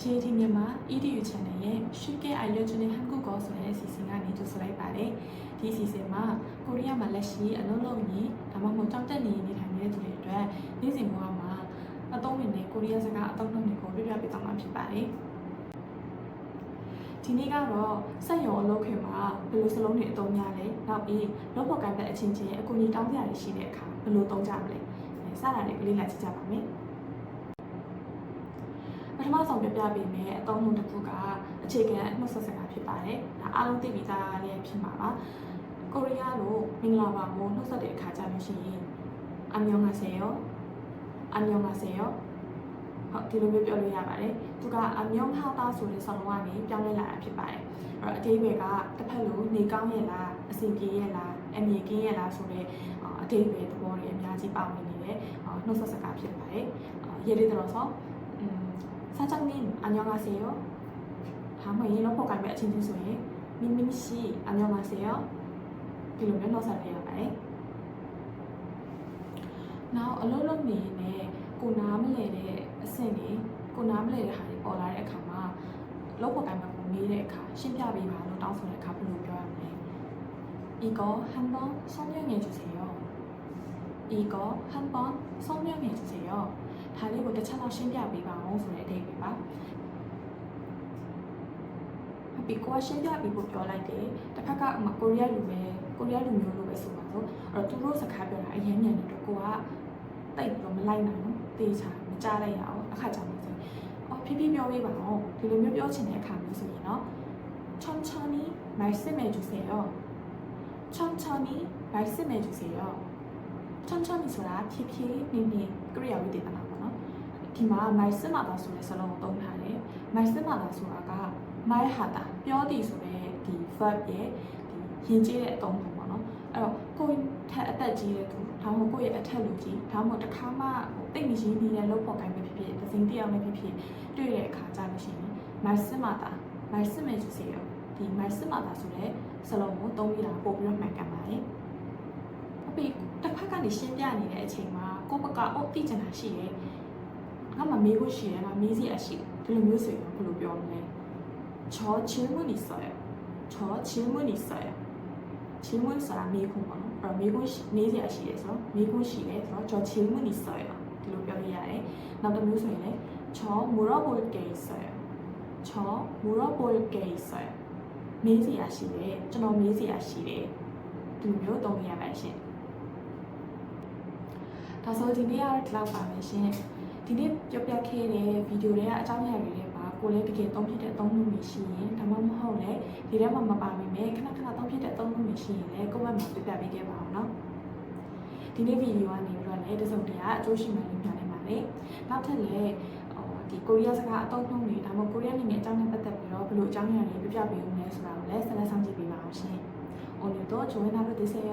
JT မြန်မာ EDU channel ရဲ့쉽게 알려주는 한국어 ဆိုတဲ့အစီအစဉ်ကနေကြိုဆိုလိုက်ပါတယ်။ဒီအစီအစဉ်မှာကိုရီးယားမှာလက်ရှိအလုပ်လုပ်နေဒါမှမဟုတ်တောင်းတက်နေထိုင်နေတဲ့သူတွေအတွက်နေ့စဉ်ဘဝမှာအသုံးဝင်တဲ့ကိုရီးယားစကားအသုံးအနှုန်းတွေကိုပြပြပေးသွားမှာဖြစ်ပါတယ်။ဒီနေ့ကတော့စက်ရုံအလုပ်ခွင်မှာဘယ်လိုစလုံးတွေအသုံးများလဲ။နောက်ပြီးလုပ်ဖို့ကိုင်ဘက်အချင်းချင်းအကူအညီတောင်းကြရရှိတဲ့အခါဘယ်လိုသုံးကြမလဲ။စတာတွေကိုလေ့လာကြည့်ကြပါမယ်။ပထမဆုံးပြပြပေးမယ်အသုံးအနှုန်းတစ်ခုကအခြေခံနှုတ်ဆက်စကားဖြစ်ပါတယ်။ဒါအားလုံးသိပြီးသားလည်းဖြစ်မှာပါ။ကိုရီးယားလိုမင်္ဂလာပါမို့နှုတ်ဆက်တဲ့အခါကျလို့ရှိရင်안녕하세요 안녕하세요ဟုတ်ဒီလိုမျိုးပြောလို့ရပါတယ်။သူကအမြုံဟာတာဆိုတဲ့စကားကနေပြောင်းလဲလာတာဖြစ်ပါတယ်။အဲ့တော့အတိတ်ကတစ်ဖက်လိုနေကောင်းရဲ့လားအစီပြေရဲ့လားအမြင်ကင်းရဲ့လားဆိုတဲ့အတိတ်ပဲသဘောတွေအများကြီးပါဝင်နေတဲ့နှုတ်ဆက်စကားဖြစ်ပါတယ်။예를 들어서 사장님 안녕하세요. 다음은 이런 포함이 진진소에 민민 씨 안녕하세요. 이러면 넣어서래요. Now alone 네네 고나물레의 생이 고나물레의 하리 올라의 가마 로포감을 공리의 가 심피아비 바로 나오서의 가불로 표현해. 이거 한번 설명해 주세요. 이거 한번 설명해 주세요. 다리부터 차마 신기하게 방어 소리 대비봐. 비꼬아 신기하게 보고来တဲ့တစ်ဖက်ကကိုရီးယားလူမျိုးလိုပဲဆိုပါတော့အဲ့တော့သူတို့စကားပြောတာအရင်ညံ့တယ်ကိုကတိတ်တော့မလိုက်နိုင်ဘူးတေးချာမကြားလိုက်ရအောင်အခါကြောင့်ဆိုဖြည်းဖြည်းပြောပေးပါအောင်ဒီလိုမျိုးပြောချင်တဲ့အခါမျိုးဆိုရင်တော့천천히 말씀해 주세요. 천천히 말씀해 주세요. 천천히ဆိုတာဖြည်းဖြည်းနှင်းနှင်းကရိယာဝိသေသနာပေါ့နော်ဒီမှာ 말씀하다 ဆိုတဲ့စလုံးကိုသုံးထားတယ် 말씀하다 ဆိုတာက 말하다 ပြောသည်ဆိုတဲ့ဒီ verb ရဲ့ဒီယဉ်ကျေးတဲ့အသုံးပုံပေါ့နော်အဲ့တော့ကိုယ်ထက်အသက်ကြီးတဲ့သူဒါမှမဟုတ်ကိုယ့်ရဲ့အထက်လူကြီးဒါမှမဟုတ်တစ်ခါမှတိတ်မရင်းနေတဲ့လုပ်ဖို့ကိုင်ပဲဖြစ်ဖြစ်တစ်စိမ်တစ်ယောက်နဲ့ဖြစ်ဖြစ်တွေ့တဲ့အခါကြလို့ရှိရင် 말씀하다 말씀해 주세요 ဒီ 말씀하다 ဆိုတဲ့စလုံးကိုသုံးပြီးတာပို့ပြီးတော့မှန်ကန်ပါတယ်အပြီးတစ်ဖက်ကနေရှင်းပြနေတဲ့အချိန်မှာကိုယ့်ဘက်ကသိချင်တာရှိတယ်ငါမှမေးဖို့ရှိတယ်ငါမေးစီအရှိဒီလိုမျိုးဆိုရင်ဘယ်လိုပြောမလဲ저 질문 있어요. 저 질문 있어요. 질문ဆိုတာမေးခွန်းပေါ့နော်အဲ့တော့မေးစရာရှိတယ်ဆိုတော့မေးခွန်းရှိတယ်ဆိုတော့저 질문 있어요.ဒီလိုပြောလို့ရတယ်နောက်တစ်မျိုးဆိုရင်လည်း저 물어볼 게 있어요. 저 물어볼 게 있어요. မေးစရာရှိတယ်ကျွန်တော်မေးစရာရှိတယ်ဒီလိုမျိုးသုံးရပါတယ်ရှင်ဒါဆိုဒီနေ့ကတော့ဒီလောက်ပါပဲရှင်ဒီနေ့ပြောပြခဲ့တဲ့ဗီဒီယိုတွေကအကြောင်းအရာတွေမှာကိုလည်းတကယ်သုံးဖြစ်တဲ့အသုံးအနှုန်းတွေရှိရင်ဒါမှမဟုတ်လည်းဒီထဲမှာမပါမိမယ်ခဏခဏသုံးဖြစ်တဲ့အသုံးအနှုန်းတွေရှိရင်လည်းကိုယ့်ဘက်မှာပြပြပေးခဲ့ပါအောင်နော်ဒီနေ့ဗီဒီယိုကနေပြီးတော့လည်းတစုံတရာအကျိုးရှိမှလည်းပြောနေပါမယ်နောက်ထပ်လည်းဒီကိုရီးယားစကားအသုံးအနှုန်းတွေဒါမှမဟုတ်ကိုရီးယားနိုင်ငံအကြောင်းနဲ့ပတ်သက်ပြီးတော့ဘယ်လိုအကြောင်းအရာတွေပြပြပေးဦးမလဲဆိုတာကိုလည်းဆက်လက်ဆောင်ကြည့်ပေးပါအောင်ရှင်오늘도 좋은 하루 되세요.